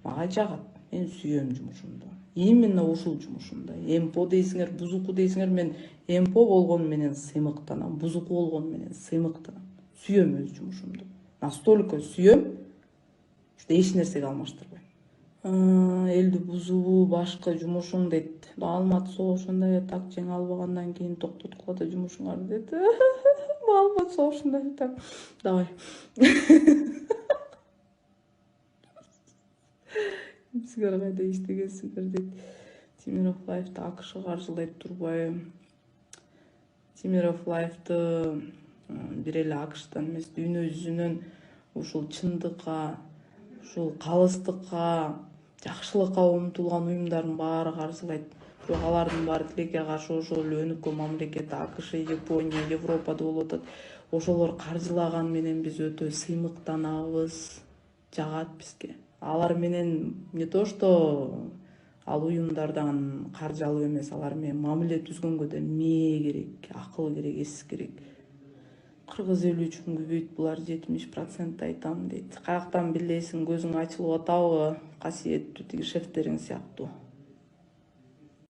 мага жагат. Мен сүйөм жумушумду. Именно ушул жумушумда. Эмпо дейсиңер, бузуку дейсиңер, мен эмпо болгон менен сыймыктанам, бузуку болгон менен сыймыктанам. Сүйөм өз жумушумду. Настолько сүйөм, что эч нерсеге алмаштырбайм. Элди бузуу башка жумушуң дейт. Алматы согушунда так жеңе албагандан кийин токтоткула да жумушуңарды дейт. Алматы согушунда так. Давай. Силер кайда иштегенсиңер дейт. Тимиров Лайфты АКШ каржылайт турбайбы? Тимиров Лайфты бир эле АКШтан эмес, дүйнө жүзүнөн ушул чындыкка, ушул калыстыкка, жакшылыкка умтулган уюмдардын баары каржылайт. Бирок алардын баары тилекке каршы ошол эле өнүккөн мамлекет АКШ, Япония, Европада болуп атат. Ошолор каржылаган менен биз өтө сыймыктанабыз, жагат бизге. Алар менен не то что ал уюмдардан каржы алып эмес, алар менен мамиле түзгөнгө да мээ керек, акыл керек, эс керек. Кыргыз элү үчүн көбөйт, булар 70% айтам дейт. Каяктан билесиң, көзүң ачылып атабы, касиеттүү тиги шефтериң сыяктуу.